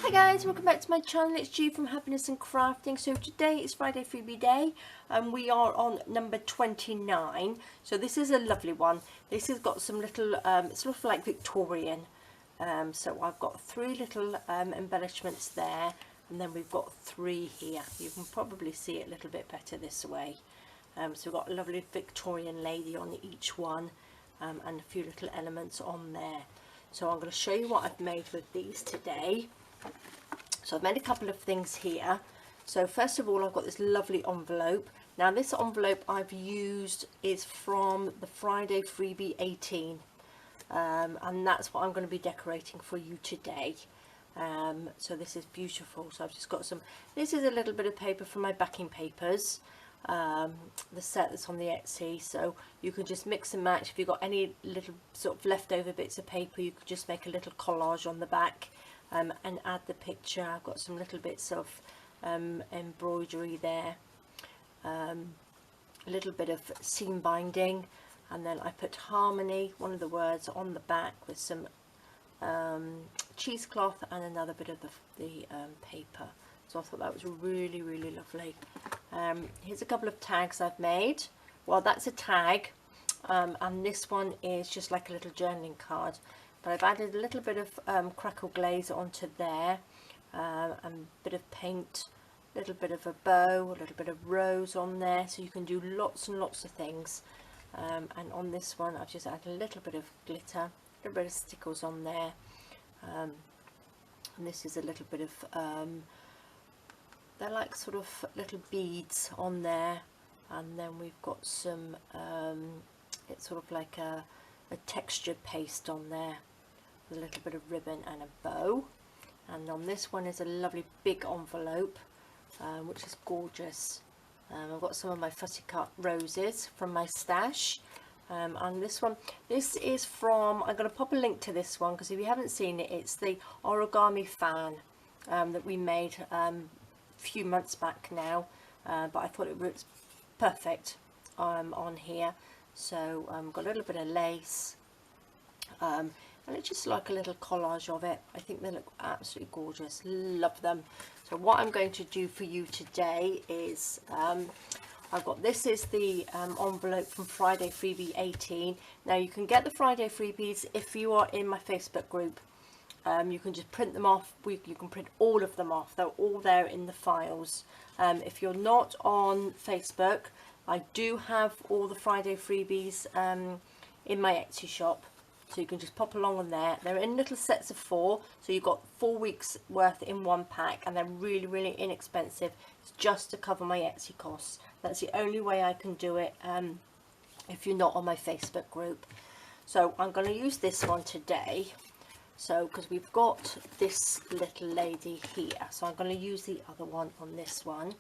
Hi guys, welcome back to my channel. It's G from Happiness and Crafting. So today is Friday Freebie Day and we are on number 29. So this is a lovely one. This has got some little, it's sort of like Victorian. So I've got three little embellishments there, and then we've got three here. You can probably see it a little bit better this way. So we've got a lovely Victorian lady on each one, and a few little elements on there. So I'm going to show you what I've made with these today. So I've made a couple of things here. So first of all, I've got this lovely envelope. Now this envelope I've used is from the Friday Freebie 18, and that's what I'm going to be decorating for you today. So this is beautiful. So I've just got some, this is a little bit of paper from my backing papers, the set that's on the Etsy. So you can just mix and match. If you've got any little sort of leftover bits of paper, you could just make a little collage on the back, and add the picture. I've got some little bits of embroidery there, a little bit of seam binding, and then I put harmony, one of the words, on the back with some cheesecloth and another bit of the paper. So I thought that was really lovely. Here's a couple of tags I've made. Well, that's a tag, and this one is just like a little journaling card. But I've added a little bit of crackle glaze onto there, and a bit of paint, a little bit of a bow, a little bit of rose on there, so you can do lots and lots of things. And on this one I've just added a little bit of glitter, a little bit of stickles on there, and this is a little bit of they're like sort of little beads on there, and then we've got some it's sort of like a textured paste on there with a little bit of ribbon and a bow. And on this one is a lovely big envelope, which is gorgeous. I've got some of my fussy cut roses from my stash, and this one, this is from, I'm going to pop a link to this one because if you haven't seen it, it's the origami fan that we made a few months back now, but I thought it looks perfect on here. So got a little bit of lace, and it's just like a little collage of it. I think they look absolutely gorgeous, love them. So what I'm going to do for you today is I've got, this is the envelope from Friday Freebie 18. Now you can get the Friday Freebies if you are in my Facebook group. You can just print them off. You can print all of them off. They're all there in the files. If you're not on Facebook, I do have all the Friday Freebies in my Etsy shop. So you can just pop along on there. They're in little sets of 4, so you've got 4 weeks worth in one pack, and they're really inexpensive. It's just to cover my Etsy costs. That's the only way I can do it if you're not on my Facebook group. So I'm going to use this one today. So because we've got this little lady here, so I'm going to use the other one on this one.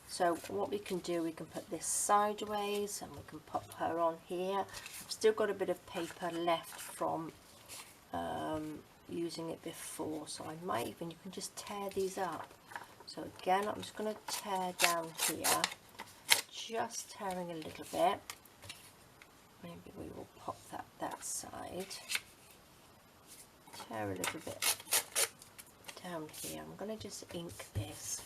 So what we can do, we can put this sideways and we can pop her on here. I've still got a bit of paper left from using it before, so I might even, you can just tear these up. So again, I'm just going to tear down here, just tearing a little bit. Maybe we will pop that side. Tear a little bit down here. I'm going to just ink this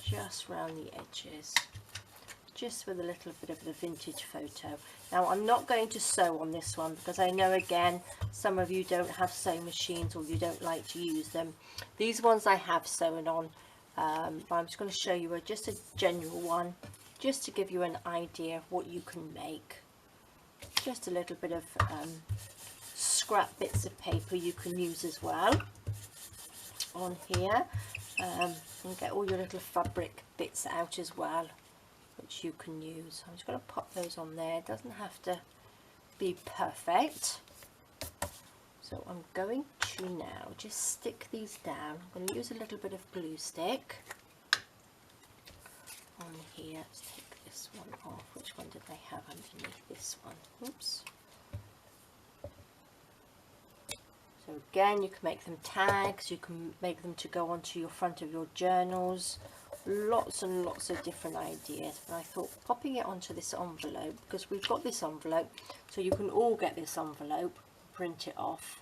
just round the edges, just with a little bit of the vintage photo. Now I'm not going to sew on this one because I know, again, some of you don't have sewing machines or you don't like to use them. These ones I have sewn on, but I'm just going to show you just a general one, just to give you an idea of what you can make. Just a little bit of scrap bits of paper you can use as well on here, and get all your little fabric bits out as well, which you can use. I'm just going to pop those on there. It doesn't have to be perfect. So I'm going to now just stick these down. I'm going to use a little bit of glue stick on here. Let's take this one off. Which one did they have underneath this one? Oops. So again, you can make them tags, you can make them to go onto your front of your journals, lots and lots of different ideas. But I thought popping it onto this envelope, because we've got this envelope, so you can all get this envelope, print it off,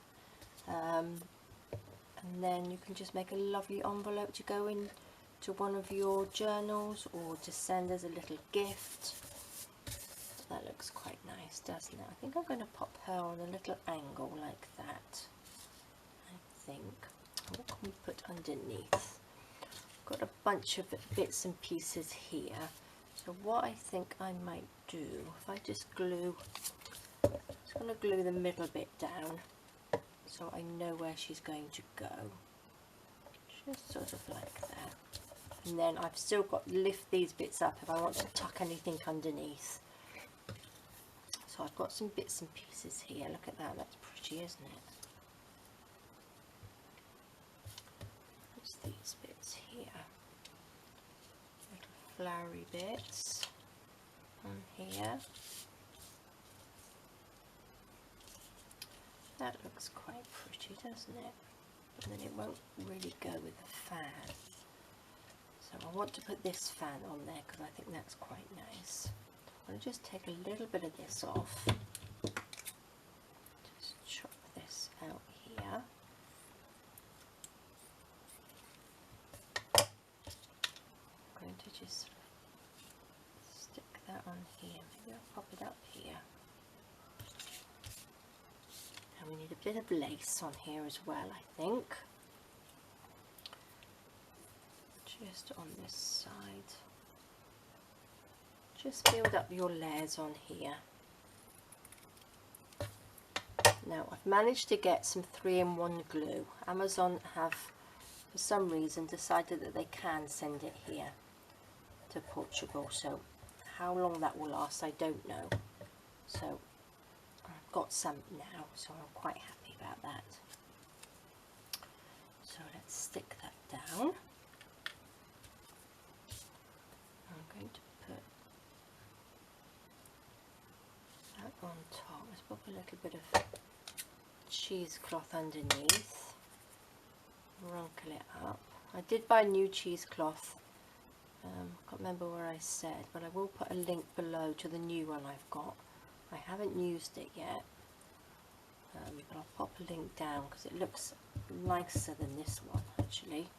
and then you can just make a lovely envelope to go in to one of your journals or to send as a little gift. So that looks quite nice, doesn't it? I think I'm going to pop her on a little angle like that. I think. What can we put underneath? Got a bunch of bits and pieces here. So what I think I might do, if I just glue, I'm just going to glue the middle bit down so I know where she's going to go. Just sort of like that. And then I've still got to lift these bits up if I want to tuck anything underneath. So I've got some bits and pieces here. Look at that, that's pretty, isn't it? What's these bits here? Little flowery bits on here. That looks quite pretty, doesn't it? But then it won't really go with the fan. So I want to put this fan on there because I think that's quite nice. I'm going to just take a little bit of this off. Just chop this out here. I'm going to just stick that on here. Maybe I'll pop it up here. And we need a bit of lace on here as well, I think. Just on this side. Just build up your layers on here. Now I've managed to get some 3-in-1 glue. Amazon have for some reason decided that they can send it here to Portugal, so how long that will last I don't know. So I've got some now, so I'm quite happy about that. So let's stick that down. I'm going to put that on top. Let's put a little bit of cheesecloth underneath. Wrinkle it up. I did buy new cheesecloth. Can't remember where I said, but I will put a link below to the new one I've got. I haven't used it yet, but I'll pop a link down because it looks nicer than this one actually.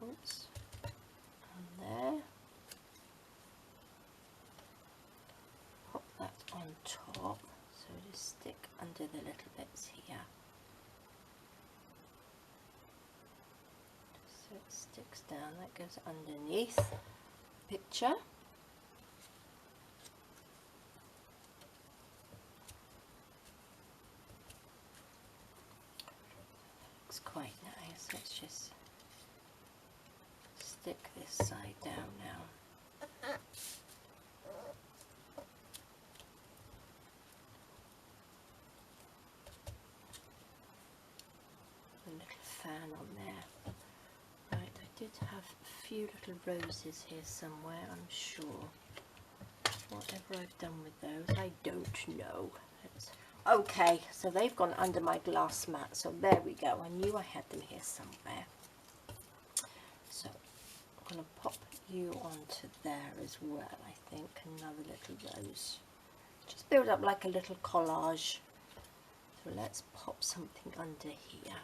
Oops, on there. Pop that on top so just stick under the little bits here. So it sticks down, that goes underneath the picture. Looks quite nice. Let's just stick this side down now. A little fan on there. Right, I did have a few little roses here somewhere, I'm sure. Whatever I've done with those, I don't know. Okay, so they've gone under my glass mat, so there we go. I knew I had them here somewhere. So I'm going to pop you onto there as well, I think. Another little rose. Just build up like a little collage. So let's pop something under here.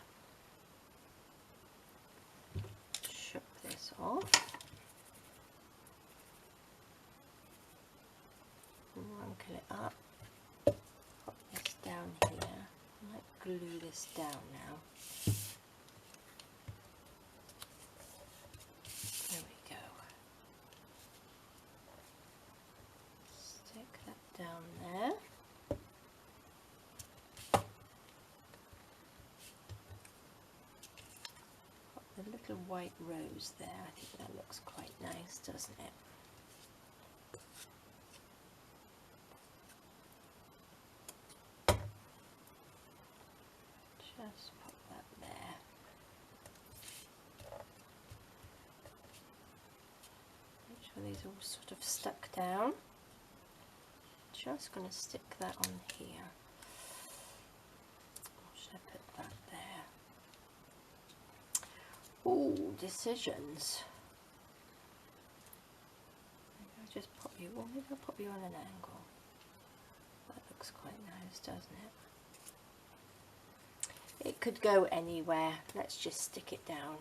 Chop this off. Wrinkle it up. Pop this down here. I might glue this down now. There we go. Stick that down there. Pop the little white rose there. I think that looks quite nice, doesn't it? Just pop that there. Make sure these are all sort of stuck down. Just going to stick that on here. Or should I put that there? Ooh, decisions. Maybe I'll just pop you, or maybe I'll pop you on an angle. looks quite nice, doesn't it? It could go anywhere. Let's just stick it down.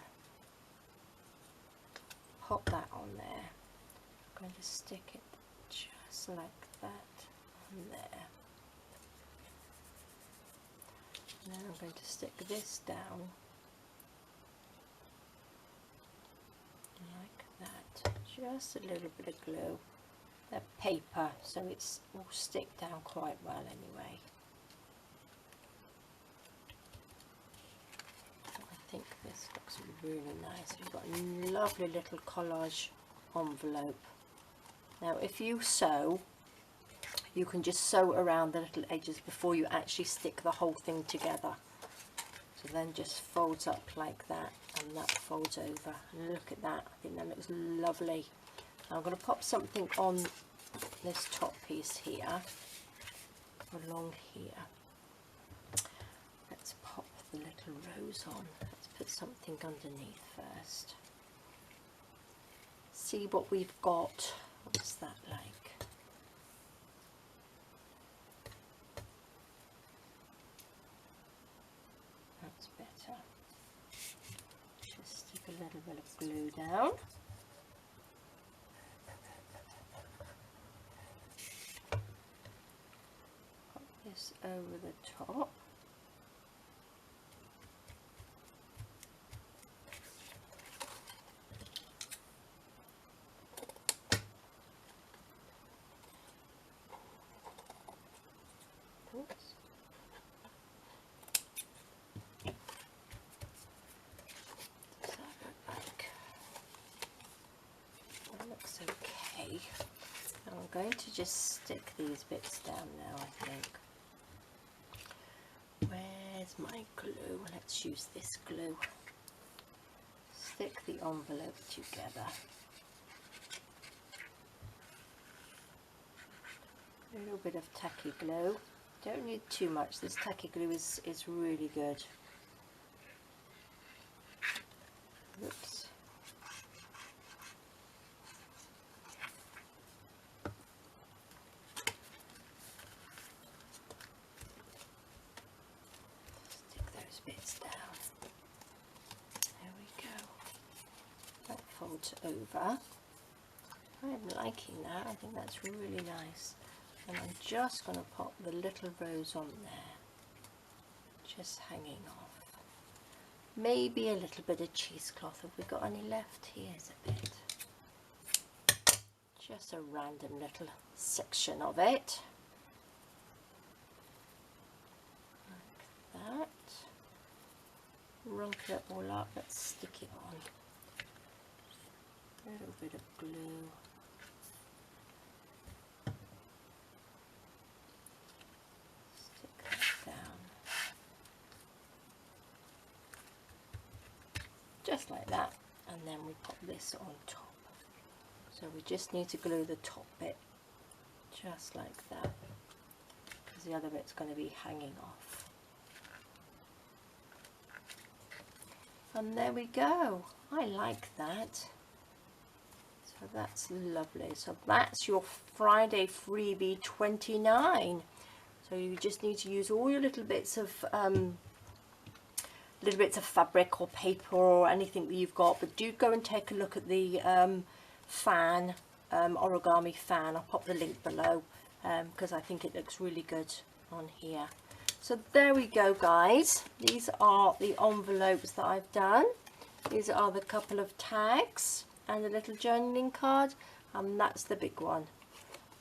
Pop that on there. I'm going to stick it just like that on there. And then I'm going to stick this down like that. Just a little bit of glue. The paper, so it's will stick down quite well anyway. I think this looks really nice. We've got a lovely little collage envelope. Now if you sew, you can just sew around the little edges before you actually stick the whole thing together. So then just folds up like that, and that folds over. And look at that, I think that looks lovely. Now I'm going to pop something on this top piece here, along here. Let's pop the little rose on. Let's put something underneath first. See what we've got. What's that like? That's better. Just stick a little bit of glue down. Pop this over the top. Oops. That looks okay. I'm going to just stick these bits down now, I think. Where's my glue? Let's use this glue. Stick the envelope together. A little bit of tacky glue. Don't need too much. This tacky glue is really good. Oops. Stick those bits down. There we go. That folds over. I'm liking that. I think that's really nice. And I'm just going to pop the little rose on there, just hanging off. Maybe a little bit of cheesecloth. Have we got any left? Here's a bit. Just a random little section of it. Like that. Wrinkle it all up. Let's stick it on. A little bit of glue. Just like that, and then we pop this on top. So we just need to glue the top bit just like that, because the other bit's going to be hanging off. And there we go. I like that. So that's lovely. So that's your Friday Freebie 29. So you just need to use all your little bits of fabric or paper or anything that you've got, but do go and take a look at the fan, origami fan. I'll pop the link below because I think it looks really good on here. So there we go, guys. These are the envelopes that I've done. These are the couple of tags and a little journaling card, and that's the big one.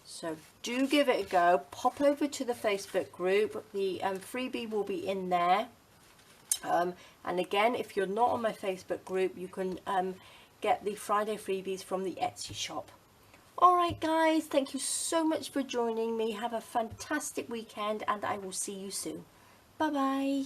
So do give it a go. Pop over to the Facebook group. The freebie will be in there. And again, if you're not on my Facebook group, you can get the Friday freebies from the Etsy shop. Alright guys, thank you so much for joining me. Have a fantastic weekend, and I will see you soon. Bye bye.